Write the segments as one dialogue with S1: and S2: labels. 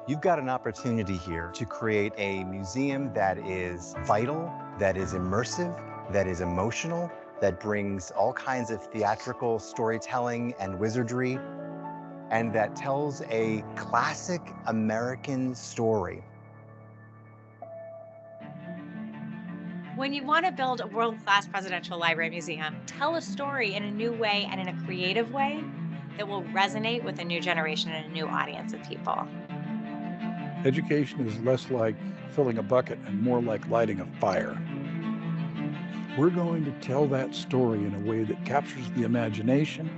S1: You've got an opportunity here to create a museum that is vital, that is immersive, that is emotional, that brings all kinds of theatrical storytelling and wizardry, and that tells a classic American story.
S2: When you want to build a world-class presidential library museum, tell a story in a new way and in a creative way that will resonate with a new generation and a new audience of people.
S3: Education is less like filling a bucket and more like lighting a fire. We're going to tell that story in a way that captures the imagination,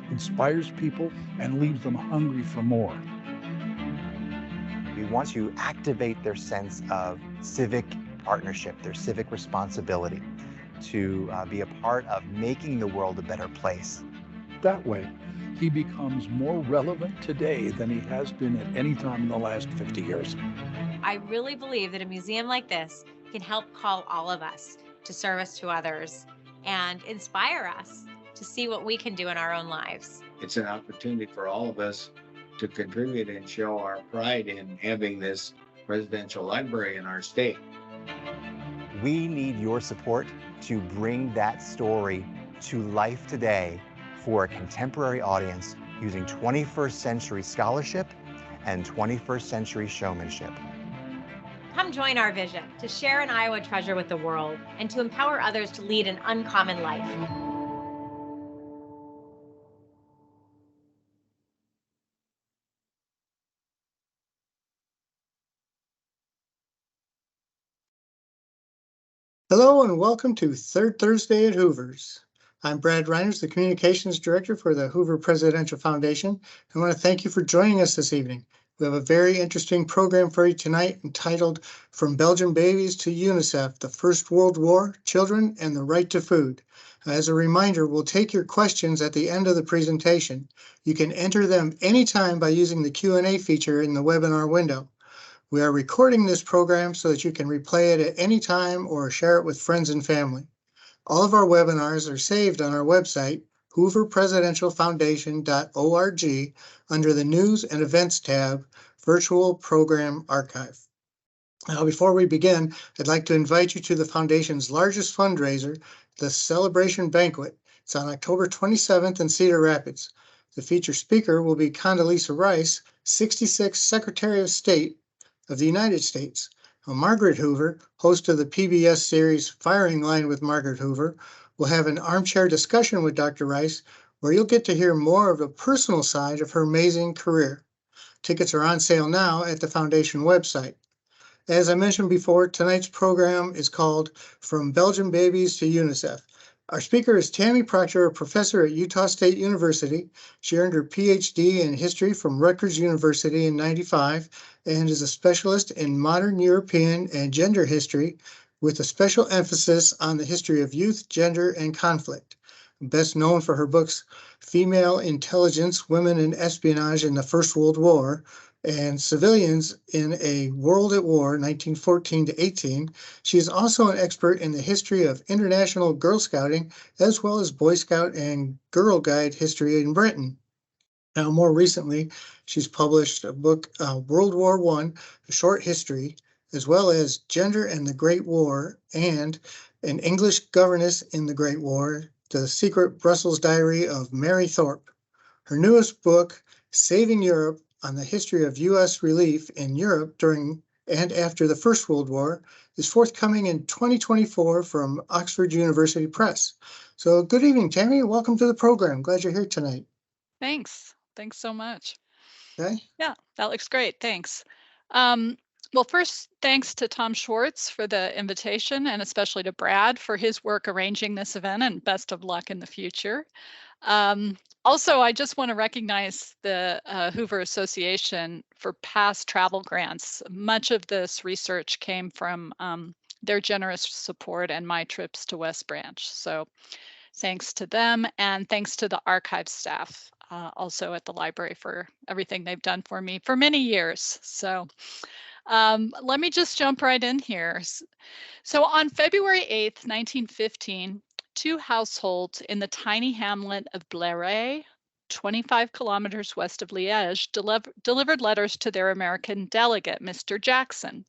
S3: inspires people, and leaves them hungry for more.
S1: We want to activate their sense of civic partnership, their civic responsibility to be a part of making the world a better place.
S3: That way, he becomes more relevant today than he has been at any time in the last 50 years.
S2: I really believe that a museum like this can help call all of us to service to others and inspire us to see what we can do in our own lives.
S4: It's an opportunity for all of us to contribute and show our pride in having this presidential library in our state.
S1: We need your support to bring that story to life today for a contemporary audience using 21st century scholarship and 21st century showmanship.
S2: Come join our vision to share an Iowa treasure with the world and to empower others to lead an uncommon life.
S5: Hello and welcome to Third Thursday at Hoover's. I'm Brad Reiners, the Communications Director for the Hoover Presidential Foundation. I want to thank you for joining us this evening. We have a very interesting program for you tonight entitled From Belgian Babies to UNICEF, the First World War, Children, and the Right to Food. As a reminder, we'll take your questions at the end of the presentation. You can enter them anytime by using the Q&A feature in the webinar window. We are recording this program so that you can replay it at any time or share it with friends and family. All of our webinars are saved on our website, hooverpresidentialfoundation.org, under the News and Events tab, Virtual Program Archive. Now, before we begin, I'd like to invite you to the Foundation's largest fundraiser, the Celebration Banquet. It's on October 27th in Cedar Rapids. The featured speaker will be Condoleezza Rice, 66th Secretary of State of the United States. Margaret Hoover, host of the PBS series Firing Line with Margaret Hoover, will have an armchair discussion with Dr. Rice, where you'll get to hear more of the personal side of her amazing career. Tickets are on sale now at the Foundation website. As I mentioned before, tonight's program is called From Belgian Babies to UNICEF. Our speaker is Tammy Proctor, a professor at Utah State University. She earned her PhD in history from Rutgers University in '95 and is a specialist in modern European and gender history with a special emphasis on the history of youth, gender, and conflict. Best known for her books Female Intelligence, Women in Espionage in the First World War, and Civilians in a World at War, 1914 to 18. She is also an expert in the history of international Girl Scouting, as well as Boy Scout and Girl Guide history in Britain. Now, more recently, she's published a book, World War I, A Short History, as well as Gender and the Great War, and An English Governess in the Great War, The Secret Brussels Diary of Mary Thorp. Her newest book, Saving Europe, on the history of U.S. relief in Europe during and after the First World War, is forthcoming in 2024 from Oxford University Press. So good evening, Tammy. Welcome to the program. Glad you're here tonight.
S6: Thanks. Thanks so much.
S5: Okay.
S6: Yeah, that looks great. Thanks. Well, first, thanks to Tom Schwartz for the invitation, and especially to Brad for his work arranging this event, and best of luck in the future. Also, I just want to recognize the Hoover Association for past travel grants. Much of this research came from their generous support and my trips to West Branch. So thanks to them, and thanks to the archive staff also at the library for everything they've done for me for many years. So let me just jump right in here. So on February 8th, 1915, two households in the tiny hamlet of Bléré, 25 kilometers west of Liège, delivered letters to their American delegate, Mr. Jackson.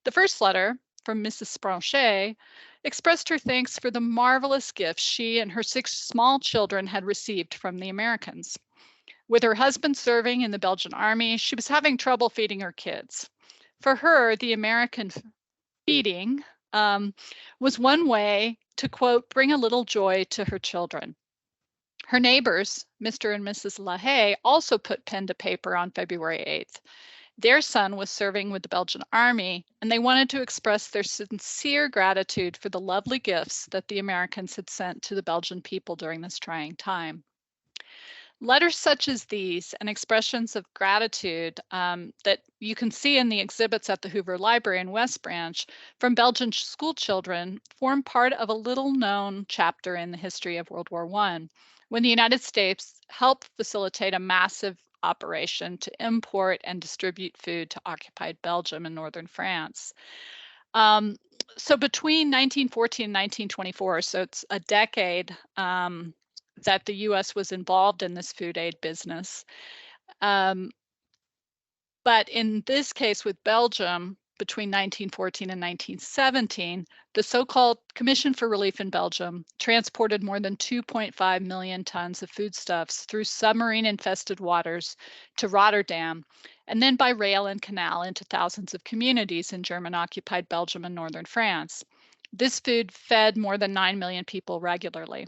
S6: The first letter, from Mrs. Spranchet, expressed her thanks for the marvelous gifts she and her 6 small children had received from the Americans. With her husband serving in the Belgian army, she was having trouble feeding her kids. For her, the American feeding was one way to, quote, bring a little joy to her children. Her neighbors, Mr. and Mrs. LaHaye, also put pen to paper on February 8th. Their son was serving with the Belgian army, and they wanted to express their sincere gratitude for the lovely gifts that the Americans had sent to the Belgian people during this trying time. Letters such as these and expressions of gratitude that you can see in the exhibits at the Hoover Library in West Branch from Belgian school children form part of a little-known chapter in the history of World War I, when the United States helped facilitate a massive operation to import and distribute food to occupied Belgium and northern France. So between 1914 and 1924, so it's a decade that the U.S. was involved in this food aid business. But in this case with Belgium, between 1914 and 1917, the so-called Commission for Relief in Belgium transported more than 2.5 million tons of foodstuffs through submarine-infested waters to Rotterdam, and then by rail and canal into thousands of communities in German-occupied Belgium and northern France. This food fed more than 9 million people regularly.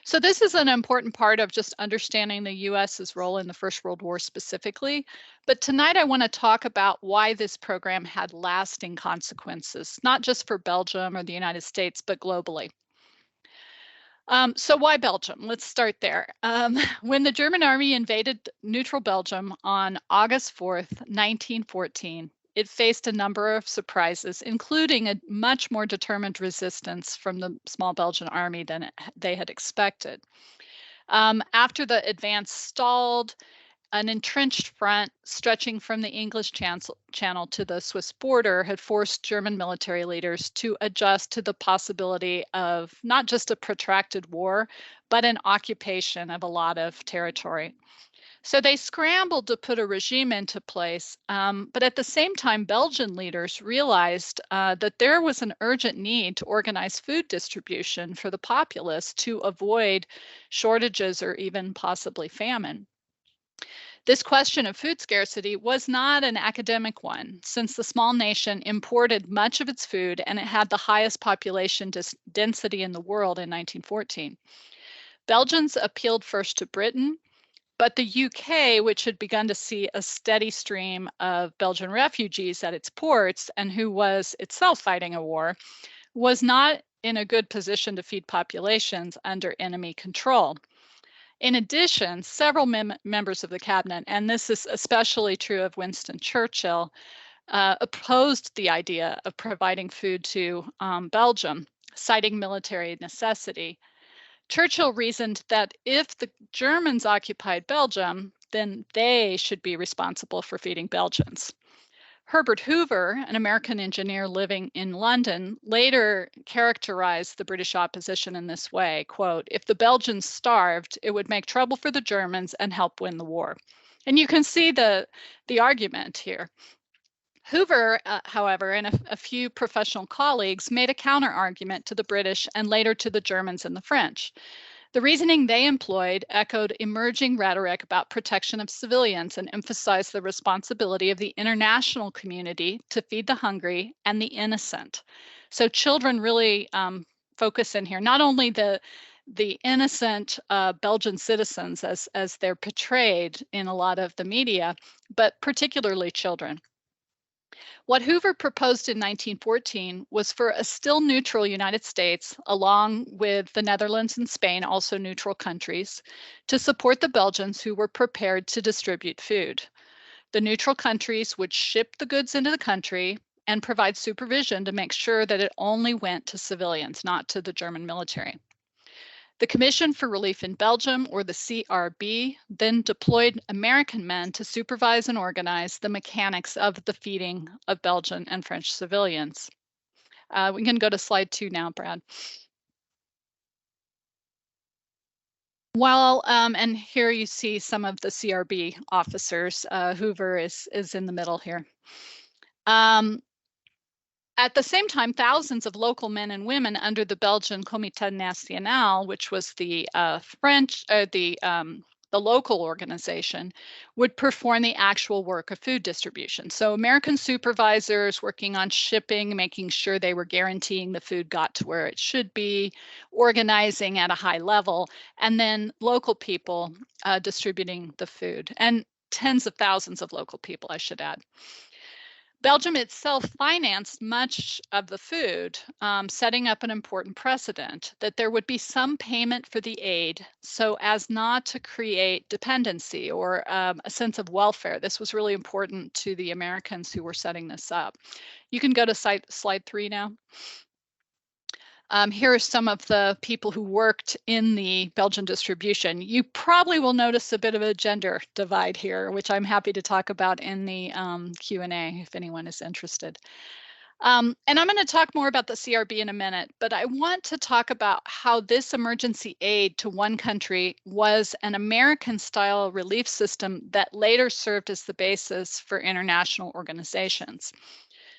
S6: So this is an important part of just understanding the US's role in the First World War specifically. But tonight I want to talk about why this program had lasting consequences, not just for Belgium or the United States, but globally. So why Belgium? Let's start there. When the German army invaded neutral Belgium on August 4th, 1914, it faced a number of surprises, including a much more determined resistance from the small Belgian army than they had expected. After the advance stalled, an entrenched front stretching from the English Channel to the Swiss border had forced German military leaders to adjust to the possibility of not just a protracted war, but an occupation of a lot of territory. So they scrambled to put a regime into place, but at the same time, Belgian leaders realized that there was an urgent need to organize food distribution for the populace to avoid shortages or even possibly famine. This question of food scarcity was not an academic one, since the small nation imported much of its food and it had the highest population density in the world in 1914. Belgians appealed first to Britain, but the UK, which had begun to see a steady stream of Belgian refugees at its ports and who was itself fighting a war, was not in a good position to feed populations under enemy control. In addition, several members of the cabinet, and this is especially true of Winston Churchill, opposed the idea of providing food to Belgium, citing military necessity. Churchill reasoned that if the Germans occupied Belgium, then they should be responsible for feeding Belgians. Herbert Hoover, an American engineer living in London, later characterized the British opposition in this way, quote, "If the Belgians starved, it would make trouble for the Germans and help win the war." And you can see the argument here. Hoover, however, and a few professional colleagues made a counter argument to the British and later to the Germans and the French. The reasoning they employed echoed emerging rhetoric about protection of civilians and emphasized the responsibility of the international community to feed the hungry and the innocent. So children really focus in here, not only the innocent Belgian citizens as they're portrayed in a lot of the media, but particularly children. What Hoover proposed in 1914 was for a still neutral United States, along with the Netherlands and Spain, also neutral countries, to support the Belgians who were prepared to distribute food. The neutral countries would ship the goods into the country and provide supervision to make sure that it only went to civilians, not to the German military. The Commission for Relief in Belgium, or the CRB, then deployed American men to supervise and organize the mechanics of the feeding of Belgian and French civilians. We can go to slide 2 now, Brad. Well, and here you see some of the CRB officers. Hoover is in the middle here. At the same time, thousands of local men and women under the Belgian Comité National, which was the the local organization, would perform the actual work of food distribution. So American supervisors working on shipping, making sure they were guaranteeing the food got to where it should be, organizing at a high level, and then local people distributing the food, and tens of thousands of local people, I should add. Belgium itself financed much of the food, setting up an important precedent that there would be some payment for the aid so as not to create dependency or a sense of welfare. This was really important to the Americans who were setting this up. You can go to slide 3 now. Here are some of the people who worked in the Belgian distribution. You probably will notice a bit of a gender divide here, which I'm happy to talk about in the Q&A if anyone is interested. And I'm going to talk more about the CRB in a minute, but I want to talk about how this emergency aid to one country was an American-style relief system that later served as the basis for international organizations.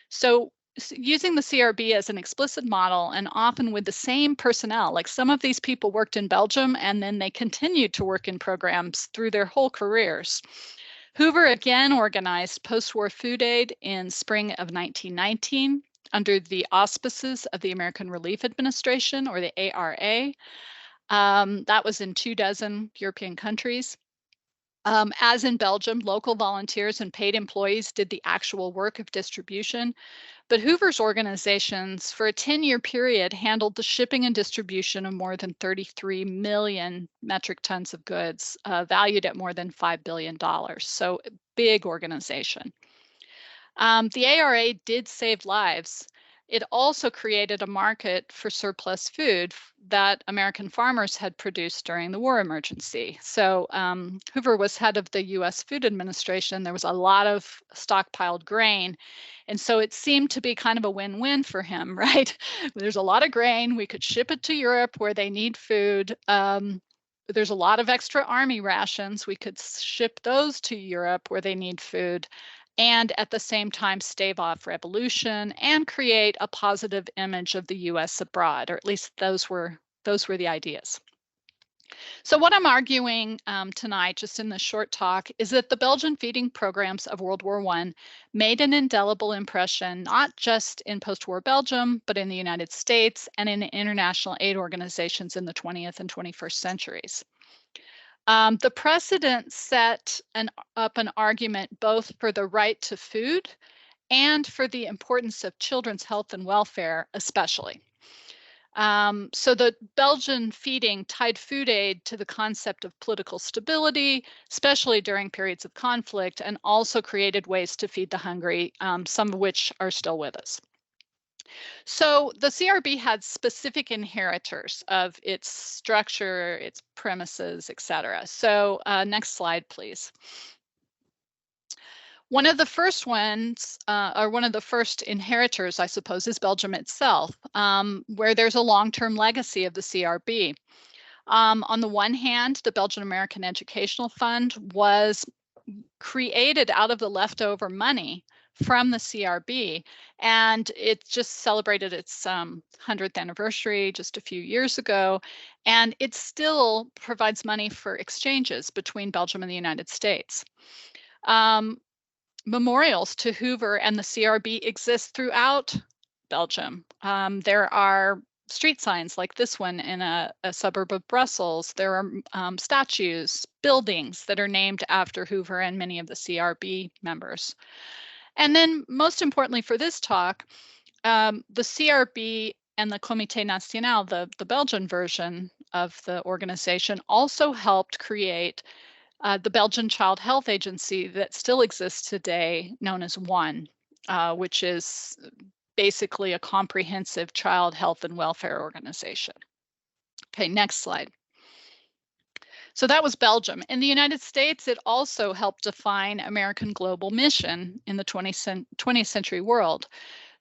S6: So using the CRB as an explicit model and often with the same personnel, like some of these people worked in Belgium and then they continued to work in programs through their whole careers. Hoover again organized post-war food aid in spring of 1919 under the auspices of the American Relief Administration, or the ARA. That was in 24 European countries. As in Belgium, local volunteers and paid employees did the actual work of distribution. But Hoover's organizations, for a 10-year period, handled the shipping and distribution of more than 33 million metric tons of goods, valued at more than $5 billion. So big organization. The ARA did save lives. It also created a market for surplus food that American farmers had produced during the war emergency. So Hoover was head of the US Food Administration. There was a lot of stockpiled grain. And so it seemed to be kind of a win-win for him, right? There's a lot of grain. We could ship it to Europe where they need food. There's a lot of extra army rations. We could ship those to Europe where they need food, and at the same time stave off revolution and create a positive image of the US abroad, or at least those were the ideas. So what I'm arguing tonight, just in this short talk, is that the Belgian feeding programs of World War I made an indelible impression, not just in post-war Belgium, but in the United States and in international aid organizations in the 20th and 21st centuries. The precedent set up an argument both for the right to food and for the importance of children's health and welfare, especially. So the Belgian feeding tied food aid to the concept of political stability, especially during periods of conflict, and also created ways to feed the hungry, some of which are still with us. So the CRB had specific inheritors of its structure, its premises, etc. So next slide, please. One of the first ones, or one of the first inheritors, I suppose, is Belgium itself, where there's a long-term legacy of the CRB. On the one hand, the Belgian American Educational Fund was created out of the leftover money from the CRB, and it just celebrated its 100th anniversary just a few years ago, and it still provides money for exchanges between Belgium and the United States. Memorials to Hoover and the CRB exist throughout Belgium. There are street signs like this one in a suburb of Brussels. There are statues, buildings that are named after Hoover and many of the CRB members. And then most importantly for this talk, the CRB and the Comité National, the Belgian version of the organization, also helped create the Belgian Child Health Agency that still exists today, known as ONE, which is basically a comprehensive child health and welfare organization. Okay, next slide. So that was Belgium. In the United States, it also helped define American global mission in the 20th century world.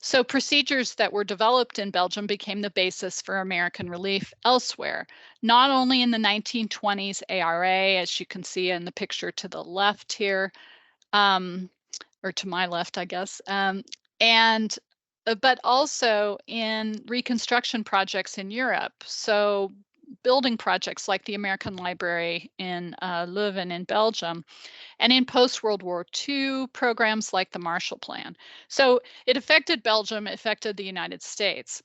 S6: So procedures that were developed in Belgium became the basis for American relief elsewhere, not only in the 1920s ARA, as you can see in the picture to the left here, or to my left, I guess, but also in reconstruction projects in Europe. So building projects like the American Library in Leuven in Belgium, and in post-World War II programs like the Marshall Plan. So it affected Belgium, it affected the United States.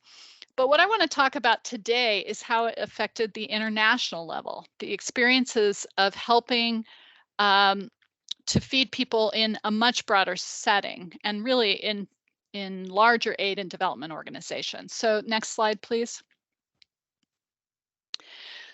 S6: But what I want to talk about today is how it affected the international level, the experiences of helping to feed people in a much broader setting, and really in larger aid and development organizations. So next slide, please.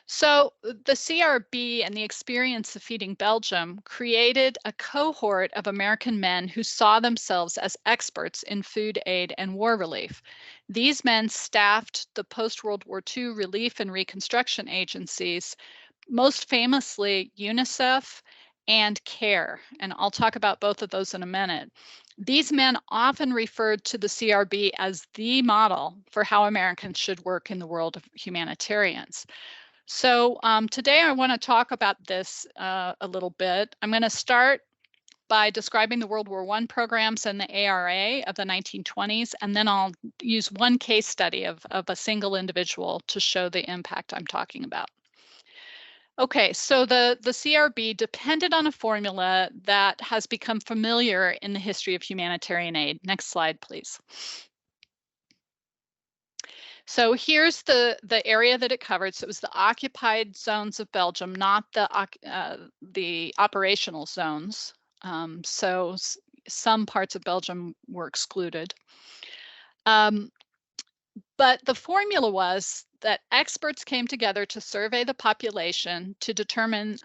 S6: So the CRB and the experience of feeding Belgium created a cohort of American men who saw themselves as experts in food aid and war relief. These men staffed the post-World War II relief and reconstruction agencies, most famously UNICEF and CARE, and I'll talk about both of those in a minute. These men often referred to the CRB as the model for how Americans should work in the world of humanitarians. So today I want to talk about this a little bit. I'm going to start by describing the World War I programs and the ARA of the 1920s, and then I'll use one case study of a single individual to show the impact I'm talking about. Okay, so the CRB depended on a formula that has become familiar in the history of humanitarian aid. Next slide, please. So here's the area that it covered. So it was the occupied zones of Belgium, not the operational zones. So some parts of Belgium were excluded. But the formula was that experts came together to survey the population to determine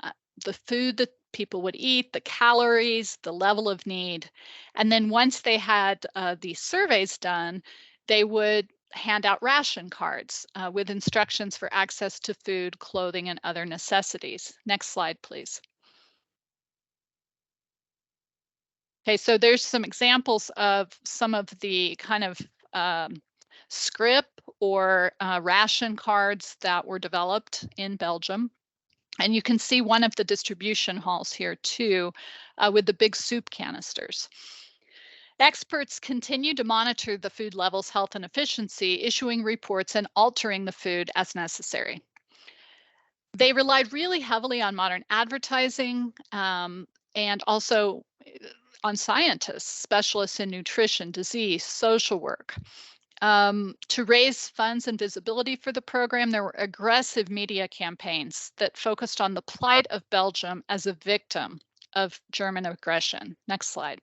S6: the food that people would eat, the calories, the level of need. And then once they had these surveys done, they would hand out ration cards with instructions for access to food, clothing, and other necessities. Next slide, please. Okay, so there's some examples of some of the kind of script or ration cards that were developed in Belgium. And you can see one of the distribution halls here too, with the big soup canisters. Experts continue to monitor the food levels, health, and efficiency, issuing reports and altering the food as necessary. They relied really heavily on modern advertising and also on scientists, specialists in nutrition, disease, social work. To raise funds and visibility for the program, there were aggressive media campaigns that focused on the plight of Belgium as a victim of German aggression. Next slide.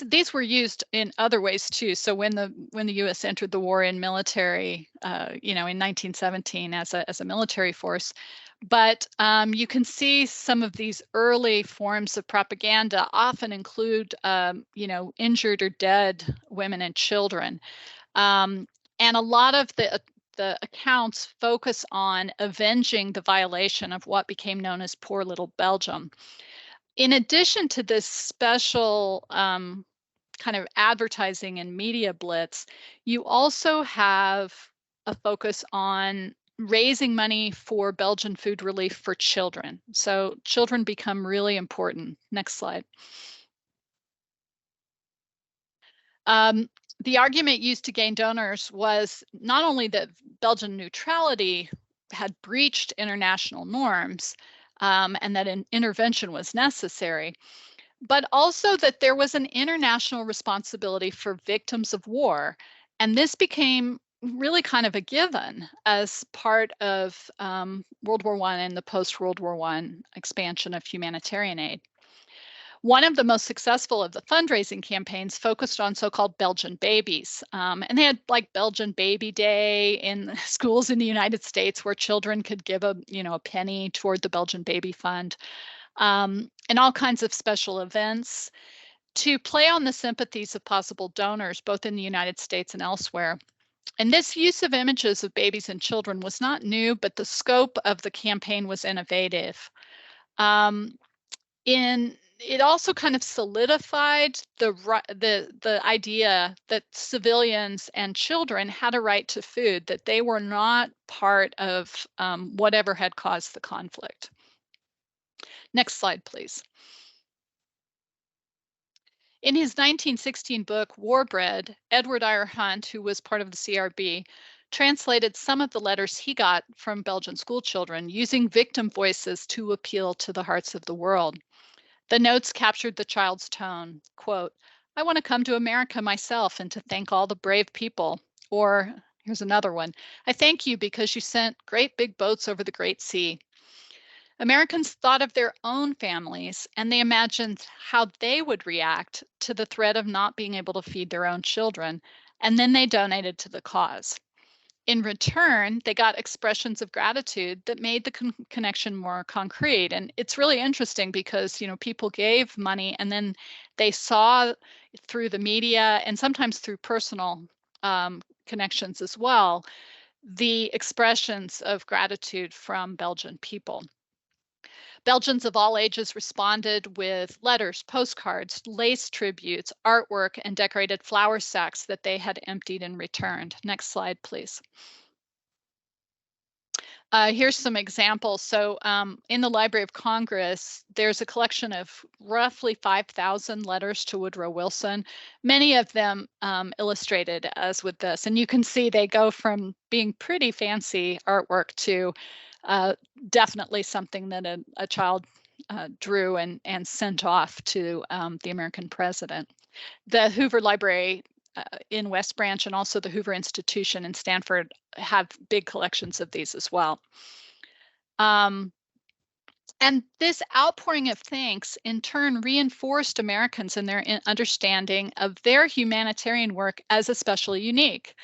S6: These were used in other ways too. So when the U.S. entered the war in military, in 1917 as a military force, but you can see some of these early forms of propaganda often include, injured or dead women and children, and a lot of the accounts focus on avenging the violation of what became known as Poor Little Belgium. In addition to this special kind of advertising and media blitz, you also have a focus on raising money for Belgian food relief for children. So children become really important. Next slide. The argument used to gain donors was not only that Belgian neutrality had breached international norms, and that an intervention was necessary, but also that there was an international responsibility for victims of war. And this became really kind of a given as part of World War I and the post-World War I expansion of humanitarian aid. One of the most successful of the fundraising campaigns focused on so-called Belgian babies. And they had like Belgian Baby Day in schools in the United States where children could give a penny toward the Belgian Baby Fund, and all kinds of special events to play on the sympathies of possible donors, both in the United States and elsewhere. And this use of images of babies and children was not new, but the scope of the campaign was innovative. In it also kind of solidified the idea that civilians and children had a right to food, that they were not part of whatever had caused the conflict. Next slide, please. In his 1916 book, War Bread, Edward Eyre Hunt, who was part of the CRB, translated some of the letters he got from Belgian school children using victim voices to appeal to the hearts of the world. The notes captured the child's tone. Quote, "I want to come to America myself and to thank all the brave people." Or, here's another one, "I thank you because you sent great big boats over the Great Sea." Americans thought of their own families and they imagined how they would react to the threat of not being able to feed their own children, and then they donated to the cause. In return, they got expressions of gratitude that made the connection more concrete. And it's really interesting because, people gave money and then they saw through the media and sometimes through personal connections as well, the expressions of gratitude from Belgian people. Belgians of all ages responded with letters, postcards, lace tributes, artwork, and decorated flour sacks that they had emptied and returned. Next slide, please. Here's some examples. So in the Library of Congress, there's a collection of roughly 5,000 letters to Woodrow Wilson, many of them illustrated as with this. And you can see they go from being pretty fancy artwork to definitely something that a child drew and sent off to the American president. The Hoover Library in West Branch and also the Hoover Institution in Stanford have big collections of these as well. And this outpouring of thanks in turn reinforced Americans in their understanding of their humanitarian work as especially unique.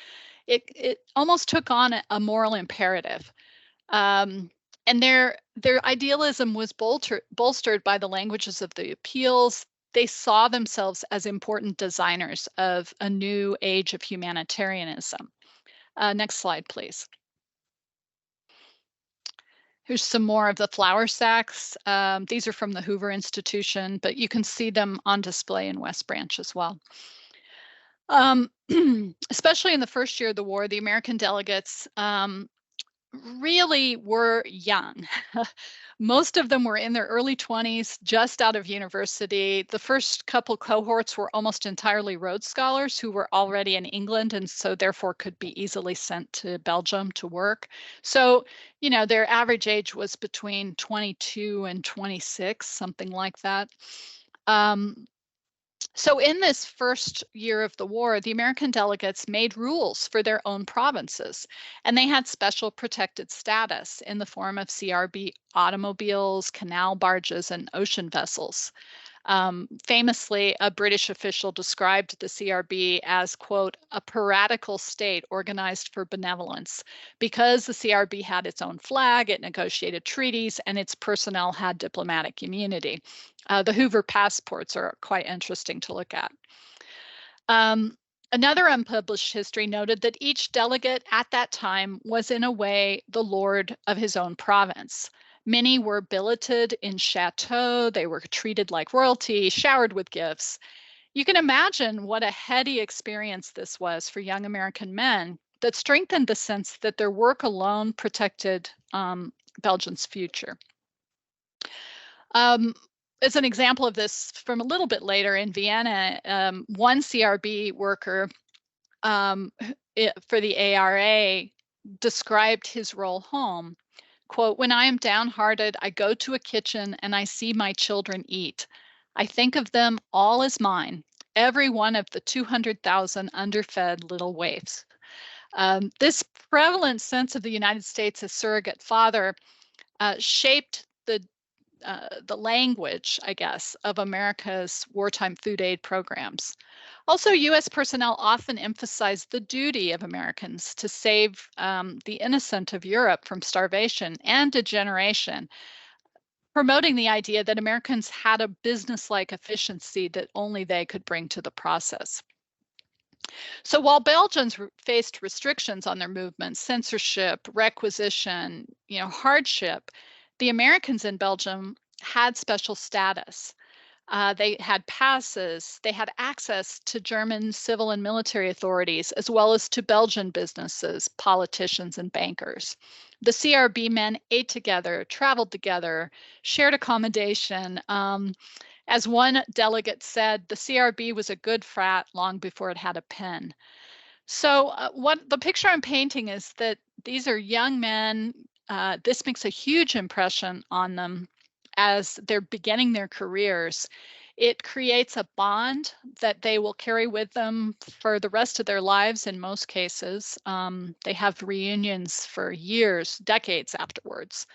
S6: It almost took on a moral imperative. And their idealism was bolstered by the languages of the appeals. They saw themselves as important designers of a new age of humanitarianism. Next slide, please. Here's some more of the flour sacks. These are from the Hoover Institution, but you can see them on display in West Branch as well. Especially in the first year of the war, the American delegates really were young. Most of them were in their early 20s, just out of university. The first couple cohorts were almost entirely Rhodes Scholars who were already in England and so therefore could be easily sent to Belgium to work. So, their average age was between 22 and 26, something like that. So in this first year of the war, the American delegates made rules for their own provinces, and they had special protected status in the form of CRB automobiles, canal barges, and ocean vessels. Famously, a British official described the CRB as, quote, "a piratical state organized for benevolence." Because the CRB had its own flag, it negotiated treaties, and its personnel had diplomatic immunity. The Hoover passports are quite interesting to look at. Another unpublished history noted that each delegate at that time was in a way the lord of his own province. Many were billeted in chateaux, they were treated like royalty, showered with gifts. You can imagine what a heady experience this was for young American men that strengthened the sense that their work alone protected Belgium's future. As an example of this from a little bit later in Vienna, one CRB worker for the ARA described his role home. Quote, "When I am downhearted, I go to a kitchen and I see my children eat. I think of them all as mine, every one of the 200,000 underfed little waifs." This prevalent sense of the United States as surrogate father shaped the language, I guess, of America's wartime food aid programs. Also, U.S. personnel often emphasized the duty of Americans to save the innocent of Europe from starvation and degeneration, promoting the idea that Americans had a business-like efficiency that only they could bring to the process. So while Belgians faced restrictions on their movements, censorship, requisition, hardship, the Americans in Belgium had special status. They had passes. They had access to German civil and military authorities, as well as to Belgian businesses, politicians, and bankers. The CRB men ate together, traveled together, shared accommodation. As one delegate said, the CRB was a good frat long before it had a pen. So what the picture I'm painting is that these are young men. This makes a huge impression on them as they're beginning their careers. It creates a bond that they will carry with them for the rest of their lives in most cases. They have reunions for years, decades afterwards.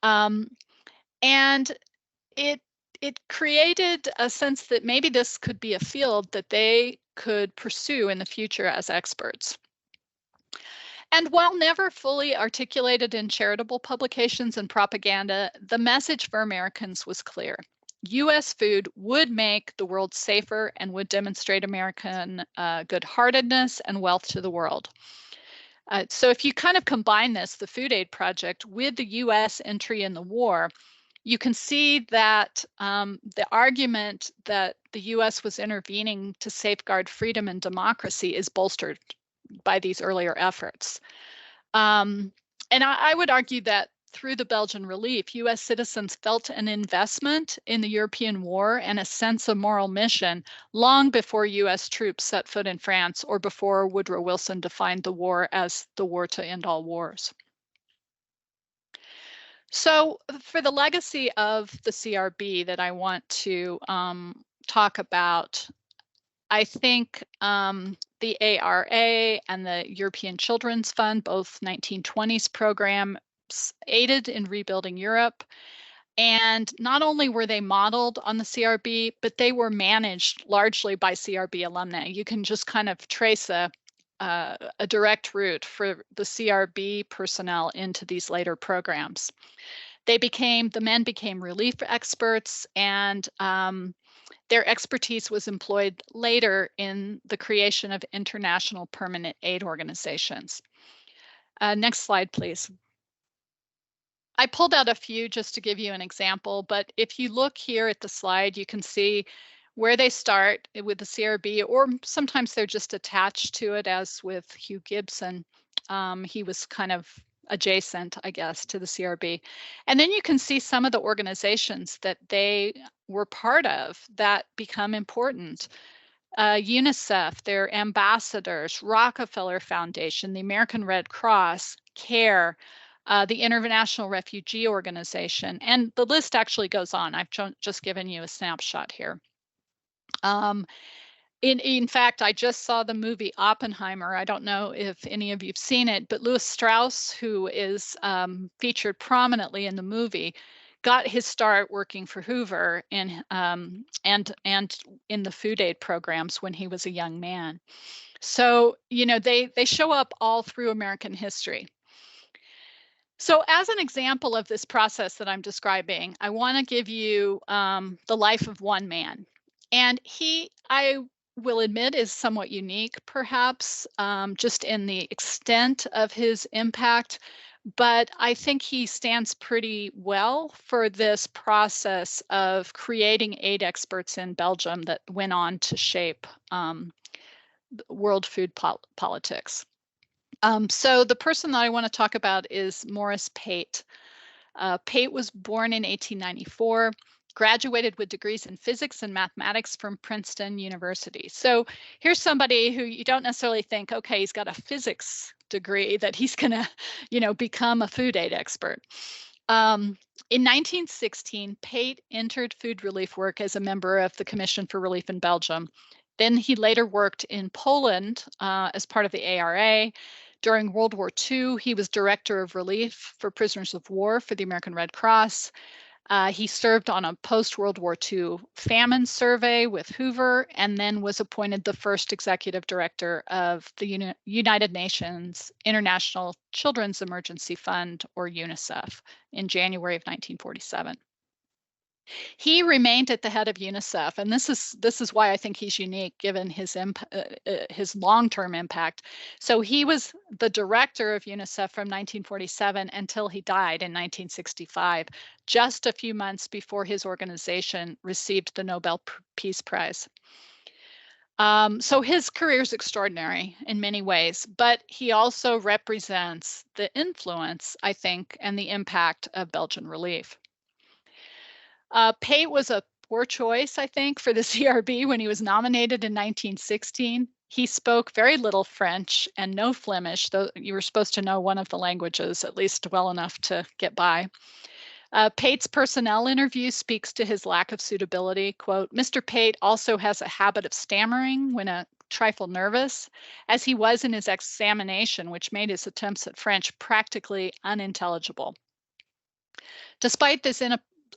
S6: And it created a sense that maybe this could be a field that they could pursue in the future as experts. And while never fully articulated in charitable publications and propaganda, the message for Americans was clear. U.S. food would make the world safer and would demonstrate American good-heartedness and wealth to the world. So if you kind of combine this, the Food Aid Project, with the U.S. entry in the war, you can see that the argument that the U.S. was intervening to safeguard freedom and democracy is bolstered by these earlier efforts. And I would argue that through the Belgian relief, U.S. citizens felt an investment in the European war and a sense of moral mission long before U.S. troops set foot in France or before Woodrow Wilson defined the war as the war to end all wars. So for the legacy of the CRB that I want to talk about, I think the ARA and the European Children's Fund, both 1920s programs, aided in rebuilding Europe. And not only were they modeled on the CRB, but they were managed largely by CRB alumni. You can just kind of trace a direct route for the CRB personnel into these later programs. The men became relief experts, and their expertise was employed later in the creation of international permanent aid organizations. Next slide, please. I pulled out a few just to give you an example, but if you look here at the slide, you can see where they start with the CRB, or sometimes they're just attached to it, as with Hugh Gibson. He was kind of adjacent, I guess, to the CRB. And then you can see some of the organizations that they were part of that become important. UNICEF, their ambassadors, Rockefeller Foundation, the American Red Cross, CARE, the International Refugee Organization, and the list actually goes on. I've just given you a snapshot here. In fact, I just saw the movie Oppenheimer. I don't know if any of you've seen it, but Louis Strauss, who is featured prominently in the movie, got his start working for Hoover and in the food aid programs when he was a young man. So, you know, they show up all through American history. So as an example of this process that I'm describing, I want to give you the life of one man. And I will admit, is somewhat unique, perhaps, just in the extent of his impact. But I think he stands pretty well for this process of creating aid experts in Belgium that went on to shape world food politics. So the person that I want to talk about is Maurice Pate. Pate was born in 1894, graduated with degrees in physics and mathematics from Princeton University. So here's somebody who you don't necessarily think, okay, he's got a physics degree that he's going to, you know, become a food aid expert. In 1916, Pate entered food relief work as a member of the Commission for Relief in Belgium. Then he later worked in Poland as part of the ARA. During World War II, he was director of relief for prisoners of war for the American Red Cross. He served on a post-World War II famine survey with Hoover, and then was appointed the first executive director of the United Nations International Children's Emergency Fund, or UNICEF, in January of 1947. He remained at the head of UNICEF, and this is why I think he's unique, given his long-term impact. So he was the director of UNICEF from 1947 until he died in 1965, just a few months before his organization received the Nobel Peace Prize. So his career is extraordinary in many ways, but he also represents the influence, I think, and the impact of Belgian relief. Pate was a poor choice, I think, for the CRB when he was nominated in 1916. He spoke very little French and no Flemish, though you were supposed to know one of the languages at least well enough to get by. Pate's personnel interview speaks to his lack of suitability. Quote, Mr. Pate also has a habit of stammering when a trifle nervous, as he was in his examination, which made his attempts at French practically unintelligible. Despite this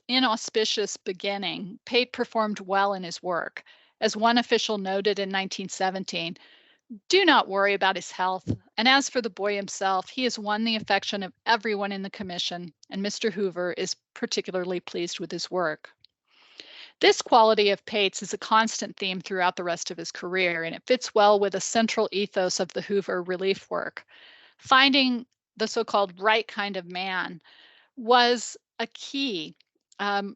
S6: inauspicious beginning, Pate performed well in his work. As one official noted in 1917, do not worry about his health. And as for the boy himself, he has won the affection of everyone in the commission, and Mr. Hoover is particularly pleased with his work. This quality of Pate's is a constant theme throughout the rest of his career, and it fits well with a central ethos of the Hoover relief work. Finding the so-called right kind of man was a key.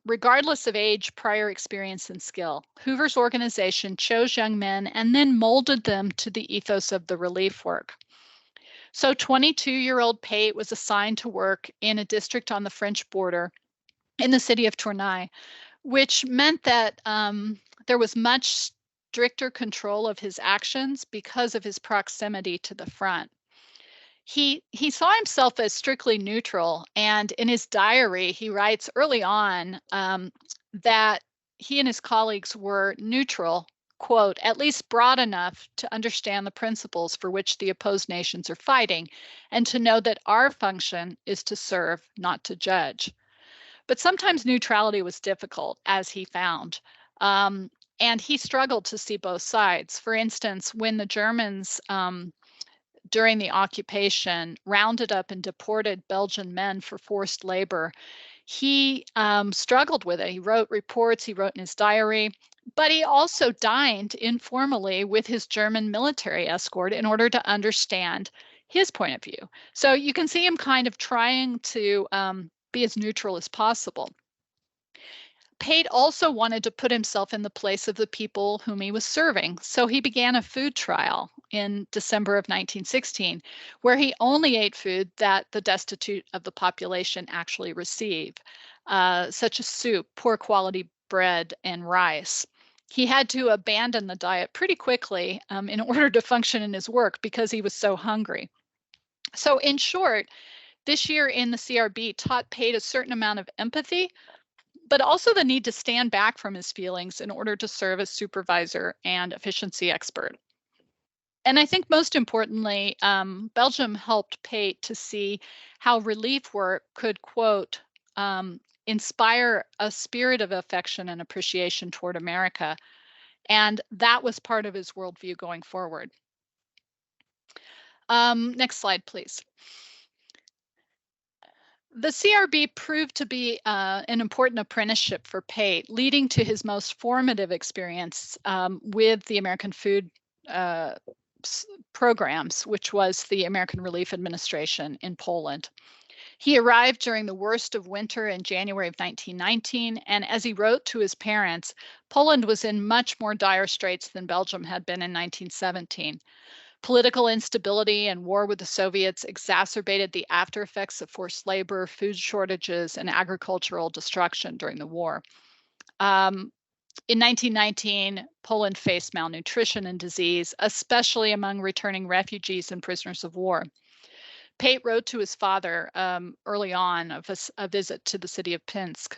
S6: Regardless of age, prior experience, and skill, Hoover's organization chose young men and then molded them to the ethos of the relief work. So 22-year-old Pate was assigned to work in a district on the French border in the city of Tournai, which meant that there was much stricter control of his actions because of his proximity to the front. He saw himself as strictly neutral, and in his diary, he writes early on that he and his colleagues were neutral, quote, at least broad enough to understand the principles for which the opposed nations are fighting, and to know that our function is to serve, not to judge. But sometimes neutrality was difficult, as he found. And he struggled to see both sides. For instance, when the Germans during the occupation rounded up and deported Belgian men for forced labor, he struggled with it. He wrote reports, he wrote in his diary, but he also dined informally with his German military escort in order to understand his point of view. So you can see him kind of trying to be as neutral as possible. Pate also wanted to put himself in the place of the people whom he was serving, so he began a food trial in December of 1916, where he only ate food that the destitute of the population actually receive, such as soup, poor quality bread, and rice. He had to abandon the diet pretty quickly in order to function in his work because he was so hungry. So in short, this year in the CRB taught Pate a certain amount of empathy, but also the need to stand back from his feelings in order to serve as supervisor and efficiency expert. And I think most importantly, Belgium helped Pate to see how relief work could, quote, inspire a spirit of affection and appreciation toward America. And that was part of his worldview going forward. Next slide, please. The CRB proved to be an important apprenticeship for Pate, leading to his most formative experience with the American food programs, which was the American Relief Administration in Poland. He arrived during the worst of winter in January of 1919, and as he wrote to his parents, Poland was in much more dire straits than Belgium had been in 1917. Political instability and war with the Soviets exacerbated the after effects of forced labor, food shortages, and agricultural destruction during the war. In 1919, Poland faced malnutrition and disease, especially among returning refugees and prisoners of war. Pate wrote to his father early on of a visit to the city of Pinsk,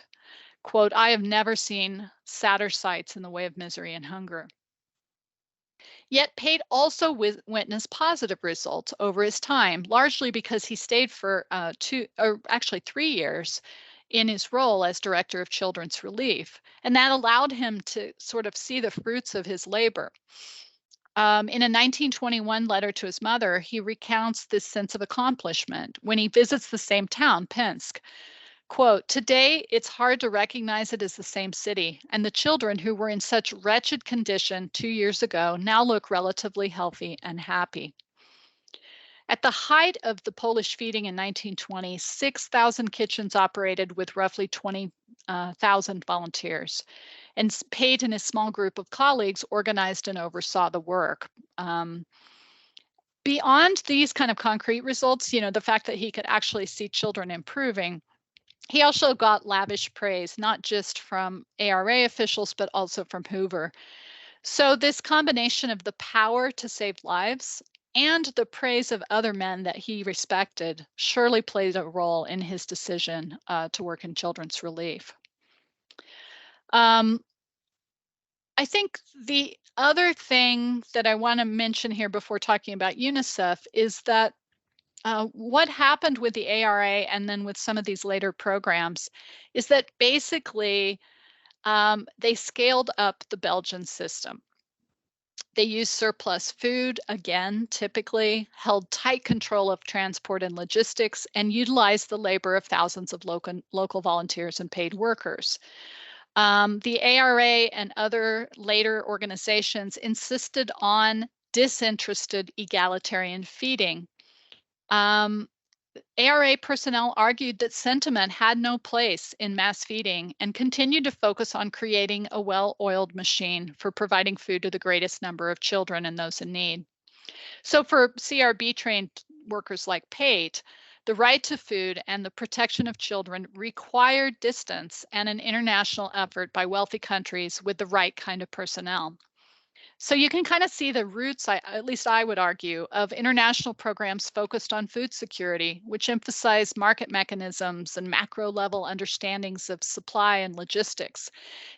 S6: quote, I have never seen sadder sights in the way of misery and hunger. Yet Pate also witnessed positive results over his time, largely because he stayed for 3 years in his role as director of children's relief. And that allowed him to sort of see the fruits of his labor. In a 1921 letter to his mother, he recounts this sense of accomplishment when he visits the same town, Pinsk. Quote, "Today, it's hard to recognize it as the same city, and the children who were in such wretched condition 2 years ago now look relatively healthy and happy." At the height of the Polish feeding in 1920, 6,000 kitchens operated with roughly 20,000 volunteers. And Pate and his small group of colleagues organized and oversaw the work. Beyond these kind of concrete results, the fact that he could actually see children improving, he also got lavish praise, not just from ARA officials, but also from Hoover. So this combination of the power to save lives and the praise of other men that he respected surely played a role in his decision to work in children's relief. I think the other thing that I want to mention here before talking about UNICEF is that what happened with the ARA and then with some of these later programs is that basically they scaled up the Belgian system. They used surplus food, again, typically, held tight control of transport and logistics, and utilized the labor of thousands of local volunteers and paid workers. The ARA and other later organizations insisted on disinterested egalitarian feeding. ARA personnel argued that sentiment had no place in mass feeding and continued to focus on creating a well-oiled machine for providing food to the greatest number of children and those in need. So for CRB trained workers like Pate, the right to food and the protection of children required distance and an international effort by wealthy countries with the right kind of personnel. So you can kind of see the roots, at least I would argue, of international programs focused on food security, which emphasize market mechanisms and macro level understandings of supply and logistics,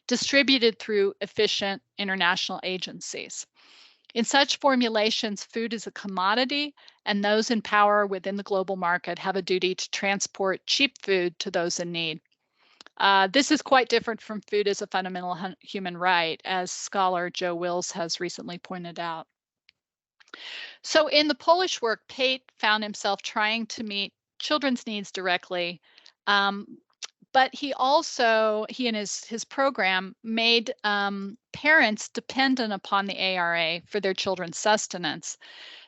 S6: distributed through efficient international agencies. In such formulations, food is a commodity, and those in power within the global market have a duty to transport cheap food to those in need. This is quite different from food as a fundamental human right, as scholar Joe Wills has recently pointed out. So in the Polish work, Pate found himself trying to meet children's needs directly, but he and his program made parents dependent upon the ARA for their children's sustenance.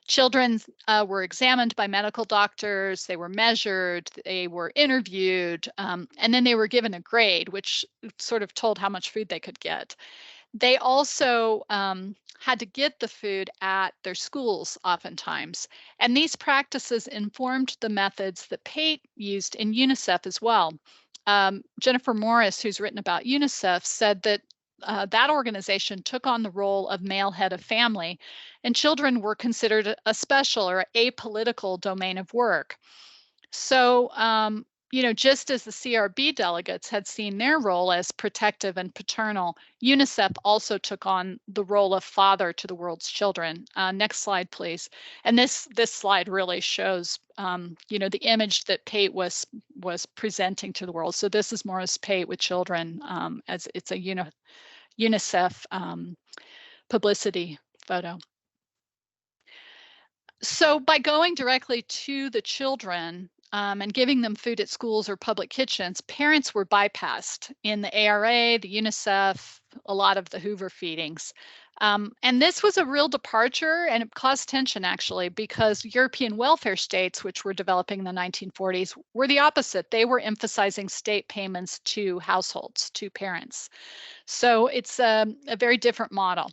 S6: Children were examined by medical doctors, they were measured, they were interviewed, and then they were given a grade, which sort of told how much food they could get. They also had to get the food at their schools oftentimes. And these practices informed the methods that Pate used in UNICEF as well. Jennifer Morris, who's written about UNICEF, said that that organization took on the role of male head of family, and children were considered a special or apolitical domain of work. So, just as the CRB delegates had seen their role as protective and paternal, UNICEF also took on the role of father to the world's children. Next slide, please. And this slide really shows, the image that Pate was presenting to the world. So this is Morris Pate with children, as it's a UNICEF publicity photo. So by going directly to the children and giving them food at schools or public kitchens, parents were bypassed in the ARA, the UNICEF, a lot of the Hoover feedings. And this was a real departure, and it caused tension actually, because European welfare states, which were developing in the 1940s, were the opposite. They were emphasizing state payments to households, to parents. So it's a very different model.